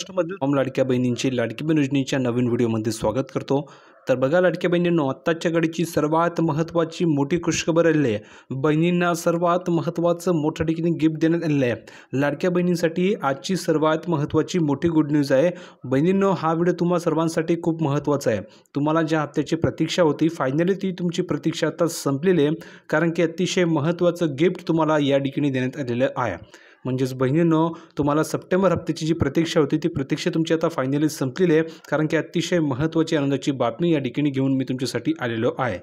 महाराष्ट्रामधील तमाम लाडक्या बहिणींची लाडकी बहीण योजनेच्या नवीन व्हिडिओमध्ये स्वागत करतो। तर बघा लाडक्या बहिणींनो, आत्ताच्या घडीची सर्वात महत्त्वाची मोठी खुशखबर आली आहे। बहिणींना सर्वात महत्त्वाचं मोठ्या ठिकाणी गिफ्ट देण्यात आलेलं आहे। लाडक्या बहिणींसाठी आजची सर्वात महत्त्वाची मोठी गुड न्यूज आहे। बहिणींनो, हा व्हिडिओ तुम्हा सर्वांसाठी खूप महत्त्वाचा आहे। तुम्हाला ज्या हप्त्याची प्रतीक्षा होती, फायनली ती तुमची प्रतीक्षा आता संपलेली आहे, कारण की अतिशय महत्त्वाचं गिफ्ट तुम्हाला या ठिकाणी देण्यात आलेलं आहे। म्हणजेच बहिणींनो, तुम्हाला सप्टेंबर हप्त्याची जी प्रतीक्षा होती ती प्रतीक्षा तुमची आता फायनली संपलेली आहे, कारण की अतिशय महत्त्वाची आनंदाची बातमी या ठिकाणी घेऊन मी तुमच्यासाठी आलेलो आहे।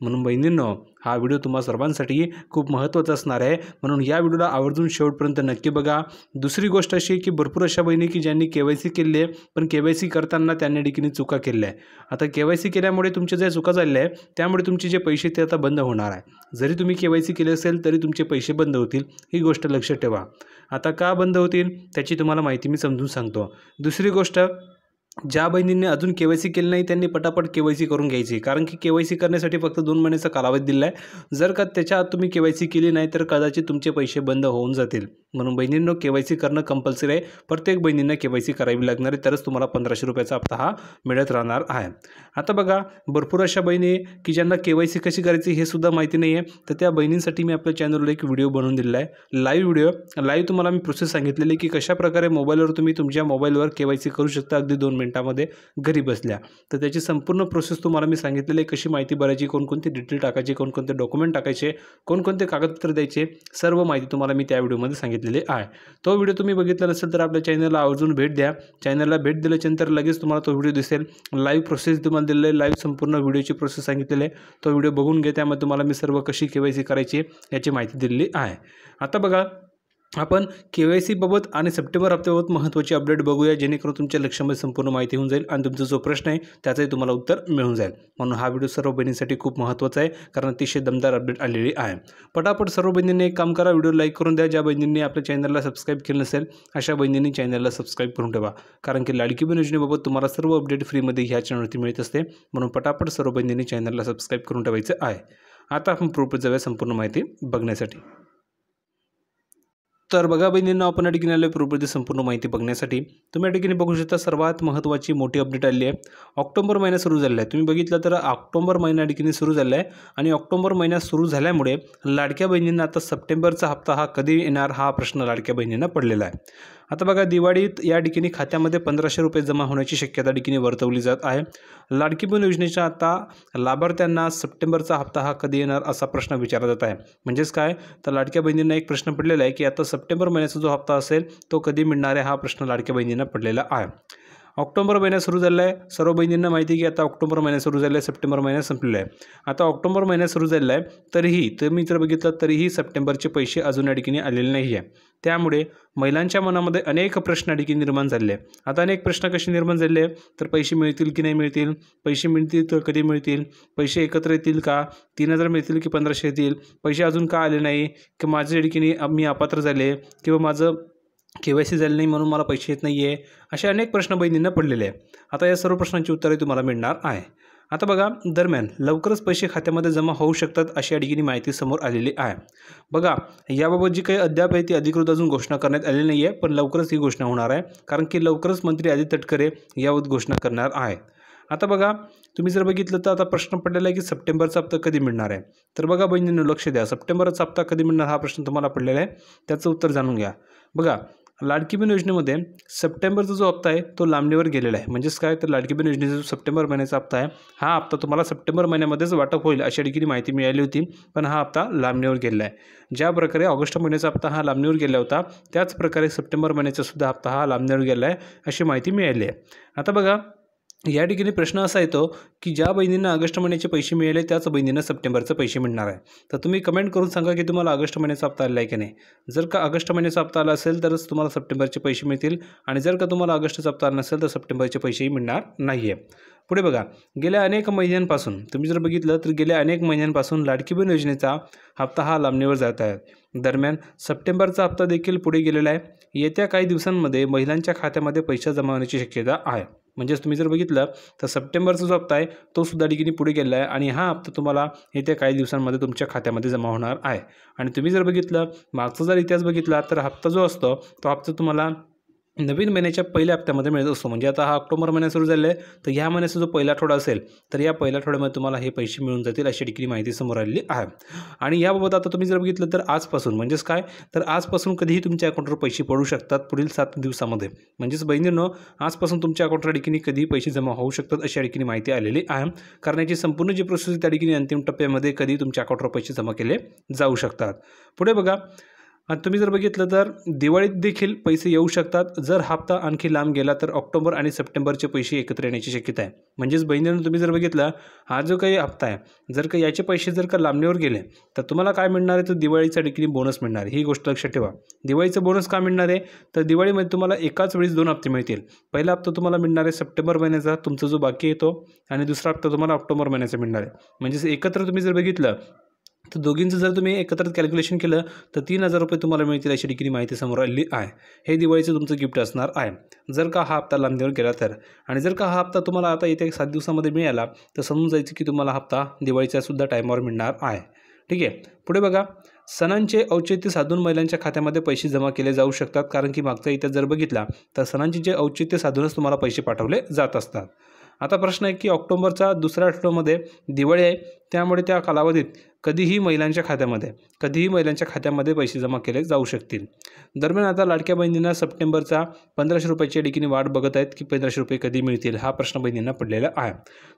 म्हणून बहिणींनो, हा व्हिडिओ तुम्हा सर्वांसाठी खूप महत्त्वाचा असणार आहे, म्हणून या व्हिडिओला आवर्जून शेवटपर्यंत नक्की बघा। दुसरी गोष्ट अशी की भरपूर अशा बहिणी की ज्यांनी KYC केली आहे, पण KYC करताना त्यांनी ठिकाणी चुका केल्या आहे। आता KYC केल्यामुळे तुमच्या ज्या चुका झालेल्या आहे त्यामुळे तुमचे जे पैसे ते आता बंद होणार आहे। जरी तुम्ही KYC केले असेल तरी तुमचे पैसे बंद होतील, ही गोष्ट लक्षात ठेवा। आता का बंद होतील त्याची तुम्हाला माहिती मी समजून सांगतो। दुसरी गोष्ट, ज्या बहिणींनी अजून KYC केलं नाही त्यांनी पटापट KYC करून घ्यायची, कारण की KYC करण्यासाठी फक्त 2 महिन्याचा कालावधी दिला आहे। जर का त्याच्या आत तुम्ही KYC केली नाही तर कदाचित तुमचे पैसे बंद होऊन जातील। म्हणून बहिणींनो, KYC करणं कंपल्सरी आहे। प्रत्येक बहिणींना KYC करावी लागणार आहे, तरच तुम्हाला 1500 रुपयाचा हप्ता हा मिळत राहणार आहे। आता बघा, भरपूर अशा बहिणी की ज्यांना KYC कशी करायची हे सुद्धा माहिती नाही आहे, तर त्या बहिणींसाठी मी आपल्या चॅनलवर एक व्हिडिओ बनवून दिलेला आहे। लाईव्ह तुम्हाला मी प्रोसेस सांगितलेली की कशाप्रकारे मोबाईलवर तुम्ही तुमच्या मोबाईलवर KYC करू शकता अगदी 2 मिनिटांमध्ये घरी बसल्या। तर त्याची संपूर्ण प्रोसेस तुम्हाला मी सांगितलेली आहे, कशी माहिती भरायची, कोणकोणते डिटेल टाकायचे, कोणकोणते डॉक्युमेंट टाकायचे, कोणकोणते कागदपत्र द्यायचे, सर्व माहिती तुम्हाला मी त्या व्हिडिओमध्ये सांगितलेली आहे। तो व्हिडिओ तुम्ही बघितला नसेल तर आपल्या चॅनलला आवर्जून भेट द्या। चॅनलला भेट दिल्यानंतर लगेच तुम्हाला तो व्हिडिओ दिसेल। लाईव्ह प्रोसेस तुम्हाला दिलेली आहे, लाईव्ह संपूर्ण व्हिडिओची प्रोसेस सांगितलेली आहे। तो व्हिडिओ बघून घ्या, त्यामध्ये तुम्हाला मी सर्व कशी KYC करायची याची माहिती दिलेली आहे। आता बघा, आपण KYC बाबत आणि सप्टेंबर हप्त्याबाबत महत्त्वाची अपडेट बघूया, जेणेकरून तुमच्या लक्षामध्ये संपूर्ण माहिती होऊन जाईल आणि तुमचा जो प्रश्न आहे त्याचंही तुम्हाला उत्तर मिळून जाईल। म्हणून हा व्हिडिओ सर्व बहिणींसाठी खूप महत्त्वाचा आहे, कारण अतिशय दमदार अपडेट आलेली आहे। पटापट सर्व बहिणींनी एक काम करा, व्हिडिओ लाईक करून द्या। ज्या बहिणींनी आपल्या चॅनलला सबस्क्राईब केलं नसेल अशा बहिणींनी चॅनलला सबस्क्राईब करून ठेवा, कारण की लाडकी बहीण योजनेबाबत तुम्हाला सर्व अपडेट फ्रीमध्ये ह्या चॅनलवरती मिळत असते। म्हणून पटापट सर्व बहिणींनी चॅनलला सबस्क्राईब करून ठेवायचं आहे। आता आपण प्रोपर जाऊया संपूर्ण माहिती बघण्यासाठी। तर बघा बहिणींना, आपण या ठिकाणी आलो प्रॉपर्टी संपूर्ण माहिती बघण्यासाठी। तुम्ही या ठिकाणी बघू शकता सर्वात महत्त्वाची मोठी अपडेट आली आहे। ऑक्टोबर महिना सुरू झाला आहे। तुम्ही बघितलं तर ऑक्टोबर महिना या ठिकाणी सुरू झाला आहे, आणि ऑक्टोबर महिना सुरू झाल्यामुळे लाडक्या बहिणींना आता सप्टेंबरचा हप्ता हा कधी येणार हा प्रश्न लाडक्या बहिणींना पडलेला आहे। आता बघा, दिवाळीत या ठिकाणी खात्यामध्ये 1500 रुपये जमा होण्याची शक्यता ठिकाणी वर्तवली जात आहे। लाडकी बहीण योजनेच्या आता लाभार्थ्यांना सप्टेंबरचा हप्ता हा कधी येणार असा प्रश्न विचारला जात आहे। म्हणजेच काय, तर लाडक्या बहिणींना एक प्रश्न पडलेला आहे की आता सप्टेंबर महिन्याचा जो हप्ता असेल तो कधी मिळणार आहे हा प्रश्न लाडक्या बहिणींना पडलेला आहे। ऑक्टोबर महिना सुरू झाला आहे, सर्व बहिणींना माहिती आहे की आता ऑक्टोबर महिना सुरू झाला आहे, सप्टेंबर महिना संपलेला आहे। आता ऑक्टोबर महिना सुरू झालेला आहे, तरीही तुम्ही जर बघितलं तरीही सप्टेंबरचे पैसे अजून या ठिकाणी आलेले नाही आहे। त्यामुळे महिलांच्या मनामध्ये अनेक प्रश्न या ठिकाणी निर्माण झाले आहे। आता अनेक प्रश्न कसे निर्माण झाले आहे, तर पैसे मिळतील की नाही मिळतील, पैसे मिळतील तर कधी मिळतील, पैसे एकत्र येतील का, 3000 मिळतील की 1500 येतील, पैसे अजून का आले नाही, की माझ्या ठिकाणी मी अपात्र झाले किंवा माझं KYC झालं नाही म्हणून मला पैसे येत नाही आहे, असे अनेक प्रश्न बहिणींना पडलेले आहे। आता या सर्व प्रश्नांची उत्तरे तुम्हाला मिळणार आहे। आता बघा, दरम्यान लवकरच पैसे खात्यामध्ये जमा होऊ शकतात अशी या ठिकाणी माहिती समोर आलेली आहे। बघा, याबाबत जी काही अद्याप आहे ती अधिकृत अजून घोषणा करण्यात आलेली नाही आहे, पण लवकरच ही घोषणा होणार आहे, कारण की लवकरच मंत्री आदित्य तटकरे याबाबत घोषणा करणार आहे। आता बघा, तुम्ही जर बघितलं तर आता प्रश्न पडलेला आहे की सप्टेंबरचा हप्ता कधी मिळणार आहे। तर बघा बहिणींनो, लक्ष द्या, सप्टेंबरचा हप्ता कधी मिळणार हा प्रश्न तुम्हाला पडलेला आहे, त्याचं उत्तर जाणून घ्या। बघा, लाडकी बहीण योजनेमध्ये सप्टेंबरचा जो हप्ता आहे तो लांबणीवर गेलेला आहे। म्हणजेच काय, तर लाडकी बहीण योजनेचा जो सप्टेंबर महिन्याचा हप्ता आहे हा हप्ता तुम्हाला सप्टेंबर महिन्यामध्येच वाटप होईल अशा ठिकाणी माहिती मिळाली होती, पण हा हप्ता लांबणीवर गेलेला आहे। ज्या प्रकारे ऑगस्ट महिन्याचा हप्ता हा लांबणीवर गेला होता, त्याच प्रकारे सप्टेंबर महिन्याचा सुद्धा हप्ता हा लांबणीवर गेला आहे अशी माहिती मिळाली आहे। आता बघा, या ठिकाणी प्रश्न असा येतो की ज्या बहिणींना ऑगस्ट महिन्याचे पैसे मिळाले त्याच बहिणींना सप्टेंबरचे पैसे मिळणार आहे। तर तुम्ही कमेंट करून सांगा की तुम्हाला ऑगस्ट महिन्याचा हप्ता आला आहे की नाही। जर का ऑगस्ट महिन्याचा हप्ता आला असेल तरच तुम्हाला सप्टेंबरचे पैसे मिळतील, आणि जर का तुम्हाला ऑगस्टचा हप्ता आला नसेल तर सप्टेंबरचे पैसेही मिळणार नाही आहे। पुढे बघा, गेल्या अनेक महिन्यांपासून तुम्ही जर बघितलं तर गेल्या अनेक महिन्यांपासून लाडकी बहीण योजनेचा हप्ता हा लांबणीवर जात आहे। दरम्यान सप्टेंबरचा हप्ता देखील पुढे गेलेला आहे। येत्या काही दिवसांमध्ये महिलांच्या खात्यामध्ये पैसे जमा होण्याची शक्यता आहे। म्हणजेच तुम्ही जर बघितलं तर सप्टेंबरचा जो हप्ता आहे तो सुद्धा ठिकाणी पुढे गेला आहे, आणि हा हप्ता तुम्हाला येत्या काही दिवसांमध्ये तुमच्या खात्यामध्ये जमा होणार आहे। आणि तुम्ही जर बघितलं मागचा जर इतिहास बघितला तर हप्ता जो असतो तो हप्ता तुम्हाला नवीन महिन्याच्या पहिल्या हप्त्यामध्ये मिळत असतो. म्हणजे आता हा ऑक्टोबर महिना सुरू झाला आहे, तर ह्या महिन्याचा जो पहिला आठवडा असेल तर या पहिल्या आठवड्यामध्ये तुम्हाला हे पैसे मिळून जातील अशी देखील माहिती समोर आलेली आहे. आणि याबाबत आता तुम्ही जर बघितलं तर आजपासून म्हणजेच काय तर आजपासून कधीही तुमच्या अकाउंटवर पैसे पडू शकतात पुढील 7 दिवसामध्ये. म्हणजेच बहिणींनो आजपासून तुमच्या अकाउंटवर देखील कधीही पैसे जमा होऊ शकतात अशा देखील माहिती आलेली आहे. कारण याची संपूर्ण जी प्रोसेस त्या देखील अंतिम टप्प्यामध्ये कधी तुमच्या अकाउंटवर पैसे जमा केले जाऊ शकतात. पुढे बघा आणि तुम्ही जर बघितलं तर दिवाळीत देखील पैसे येऊ शकतात. जर हप्ता आणखी लांब गेला तर ऑक्टोबर आणि सप्टेंबरचे पैसे एकत्र येण्याची शक्यता आहे. म्हणजेच बहिणींनो तुम्ही जर बघितला हा जो काही हप्ता आहे जर का याचे पैसे जर का लांबणीवर गेले तर तुम्हाला काय मिळणार आहे तर दिवाळीचा देखील बोनस मिळणार आहे. ही गोष्ट लक्षात ठेवा. दिवाळीचं बोनस का मिळणार आहे तर दिवाळीमध्ये तुम्हाला एकाच वेळेस 2 हप्ते मिळतील. पहिला हप्ता तुम्हाला मिळणार आहे सप्टेंबर महिन्याचा तुमचा जो बाकी येतो आणि दुसरा हप्ता तुम्हाला ऑक्टोबर महिन्याचा मिळणार आहे. म्हणजेच एकत्र तुम्ही जर बघितलं तर दोघींचं जर तुम्ही एकत्र कॅल्क्युलेशन केलं तर 3,000 रुपये तुम्हाला मिळतील अशी देखील माहिती समोर आलेली आहे. हे दिवाळीचं तुमचं गिफ्ट असणार आहे जर का हा हप्ता लांबणीवर गेला तर. आणि जर का हा हप्ता तुम्हाला आता येत्या 7 दिवसामध्ये मिळाला तर समजून जायचं की तुम्हाला हप्ता दिवाळीचा सुद्धा टाईमावर मिळणार आहे. ठीक आहे. पुढे बघा सणांचे औचित्य साधून महिलांच्या खात्यामध्ये पैसे जमा केले जाऊ शकतात. कारण की मागच्या इथं जर बघितला तर सणांचे जे औचित्य साधूनच तुम्हाला पैसे पाठवले जात असतात. आता प्रश्न आहे की ऑक्टोबरचा दुसऱ्या आठवड्यामध्ये दिवाळी आहे त्यामुळे त्या कालावधीत कधीही महिलांच्या खात्यामध्ये पैसे जमा केले जाऊ शकतील. दरम्यान आता लाडक्या बहिणींना सप्टेंबरचा 1,500 रुपयाच्या देखील वाट बघत आहेत की 1,500 रुपये कधी मिळतील हा प्रश्न बहिणींना पडलेला आहे.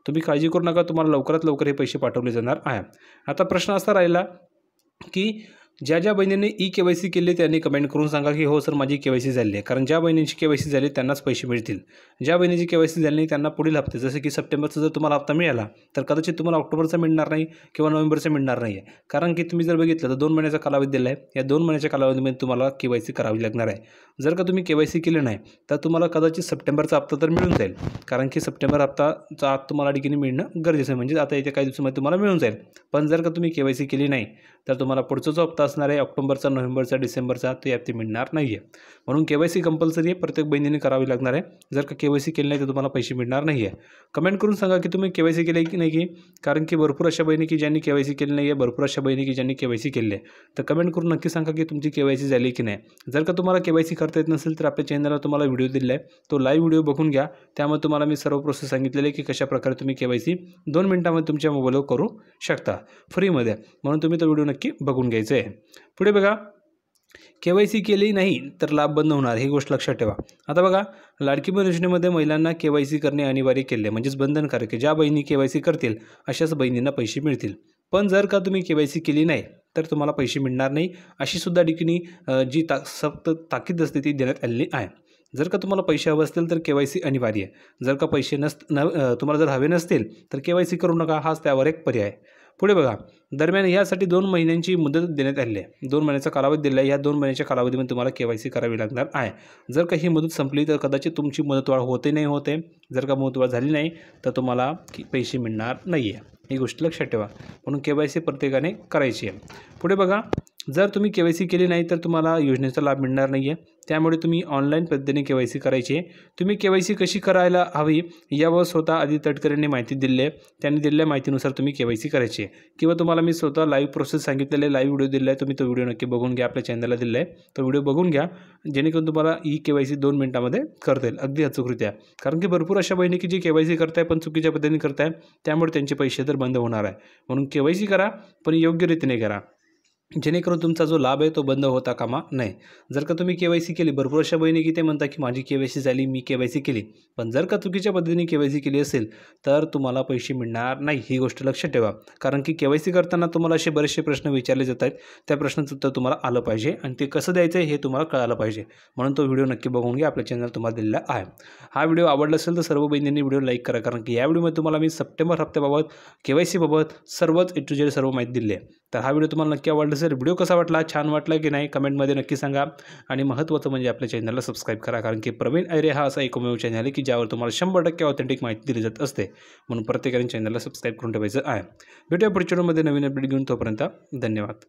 तुम्ही काळजी करू नका तुम्हाला लवकरात लवकर हे पैसे पाठवले जाणार आहे. आता प्रश्न असा राहिला की ज्या बहिणींनी KYC केले त्यांनी कमेंट करून सांगा की हो सर माझी KYC झाली आहे. कारण ज्या बहिणींची KYC झाली त्यांनाच पैसे मिळतील. ज्या बहिणीची KYC झाली नाही त्यांना पुढील हप्ते जसे की सप्टेंबरचा जर तुम्हाला हप्ता मिळाला तर कदाचित तुम्हाला ऑक्टोबरचा मिळणार नाही किंवा नोव्हेंबरचा मिळणार नाही आहे. कारण की तुम्ही जर बघितलं तर 2 महिन्याचा कालावधी दिला आहे. या 2 महिन्याच्या कालावधीमध्ये तुम्हाला KYC करावी लागणार आहे. जर का तुम्ही KYC केले नाही तर तुम्हाला कदाचित सप्टेंबरचा हप्ता तर मिळून जाईल. कारण की सप्टेंबर हप्ताचा आत तुम्हाला देखील मिळणं गरजेचं आहे. म्हणजे आता येत्या काही दिवसामध्ये तुम्हाला मिळून जाईल. पण जर का तुम्ही KYC केली नाही तर तुम्हाला पुढचा जो हप्ता असणार आहे ऑक्टोबरचा, नोव्हेंबरचा, डिसेंबरचा तो हप्ते मिळणार नाही आहे. म्हणून KYC कंपल्सरी आहे. प्रत्येक बहिणीने करावी लागणार आहे. जर का KYC केली नाही तर तुम्हाला पैसे मिळणार नाही आहे. कमेंट करून सांगा की तुम्ही KYC केले की नाही की कारण की भरपूर अशा बहिणी की ज्यांनी KYC केली नाही आहे, भरपूर अशा बहिणी की ज्यांनी KYC केली आहे. तर कमेंट करून नक्की सांगा की तुमची KYC झाली की नाही. जर का तुम्हाला KYC करता येत नसेल तर आपल्या चॅनलला तुम्हाला व्हिडिओ दिला आहे तो लाईव्ह व्हिडिओ बघून घ्या. त्यामुळे तुम्हाला मी सर्व प्रोसेस सांगितलेली आहे की कशाप्रकारे तुम्ही KYC 2 मिनिटांमध्ये तुमच्या मोबाईलवर करू शकता फ्रीमध्ये. म्हणून तुम्ही तो व्हिडिओ नक्की बघून घ्यायचा आहे. पुढे बघा KYC केली नाही तर लाभ बंद होणार ही गोष्ट लक्षात ठेवा. आता बघा लाडकी बहीण योजनेमध्ये महिलांना KYC करणे अनिवार्य केले म्हणजेच बंधनकारक आहे. ज्या बहिणी KYC करतील अशाच बहिणींना पैसे मिळतील. पण जर का तुम्ही KYC केली नाही तर तुम्हाला पैसे मिळणार नाही अशी सुद्धा ठिकाणी जी सक्त ताकीद असते ती देण्यात आलेली आहे. जर का तुम्हाला पैसे हवे असतील तर KYC अनिवार्य आहे. जर का पैसे तुम्हाला जर हवे नसतील तर KYC करू नका हाच त्यावर एक पर्याय आहे. पुढे बघा दरम्यान यासाठी 2 महिन्यांची मुदत देण्यात आली आहे. 2 महिन्याचा कालावधी दिला आहे. या 2 महिन्याच्या कालावधीमध्ये तुम्हाला KYC करावी लागणार आहे. जर का ही मुदत संपली तर कदाचित तुमची मुदतवाढ होते नाही होते. जर का मुदतवाढ झाली नाही तर तुम्हाला पैसे मिळणार नाही आहे. ही गोष्ट लक्षात ठेवा. म्हणून KYC प्रत्येकाने करायची आहे. पुढे बघा जर तुम्ही KYC केली नाही तर तुम्हाला योजनेचा लाभ मिळणार नाही आहे. त्यामुळे तुम्ही ऑनलाईन पद्धतीने KYC करायची आहे. तुम्ही KYC कशी करायला हवी यावर स्वतः आधी तटकरेंनी माहिती दिली आहे. त्यांनी दिलेल्या माहितीनुसार तुम्ही KYC करायची आहे. किंवा तुम्हाला मी स्वतः लाईव्ह प्रोसेस सांगितलेले लाईव्ह व्हिडिओ दिला आहे. तुम्ही तो व्हिडिओ नक्की बघून घ्या. आपल्या चॅनलला दिला आहे तो व्हिडिओ बघून घ्या जेणेकरून तुम्हाला ही KYC 2 मिनिटांमध्ये करता येईल अगदी अचूकरित्या. कारण की भरपूर अशा बहिणी की जी KYC करताय पण चुकीच्या पद्धतीने करताय त्यामुळे त्यांचे पैसे तर बंद होणार आहे. म्हणून KYC करा पण योग्य रीतीने करा जेणेकरून तुमचा जो लाभ आहे तो बंद होता कामा नाही. जर का तुम्ही KYC केली भरपूर अशा बहिणी की ते म्हणतात की माझी KYC झाली मी KYC केली पण जर का चुकीच्या पद्धतीने KYC केली असेल तर तुम्हाला पैसे मिळणार नाही ही गोष्ट लक्षात ठेवा. कारण की KYC करताना तुम्हाला असे बरेचसे प्रश्न विचारले जात आहेत. त्या प्रश्नाचं उत्तर तुम्हाला आलं पाहिजे आणि ते कसं द्यायचं हे तुम्हाला कळालं पाहिजे. म्हणून तो व्हिडिओ नक्की बघून घ्या. आपल्या चॅनल तुम्हाला दिलेला आहे. हा व्हिडिओ आवडला असेल तर सर्व बहिणींनी व्हिडिओ लाईक करा. कारण की या व्हिडिओमध्ये तुम्हाला मी सप्टेंबर हप्त्याबाबत KYC बाबत सर्वच A to Z सर्व माहिती दिली आहे. तर हा व्हिडिओ तुम्हाला नक्की आवडला असेल. व्हिडिओ कसा वाटला छान वाटला की नाही कमेंटमध्ये नक्की सांगा. आणि महत्त्वाचं म्हणजे आपल्या चॅनलला सबस्क्राईब करा. कारण की प्रवीण ऐरे हा असा एकमेव चॅनल आहे की ज्यावर तुम्हाला 100% ऑथेंटिक माहिती दिली जात असते. म्हणून प्रत्येकाने चॅनलला सबस्क्राईब करून ठेवायचं आहे. भेटूया पुढच्या व्हिडिओमध्ये नवीन अपडेट घेऊन. तोपर्यंत धन्यवाद.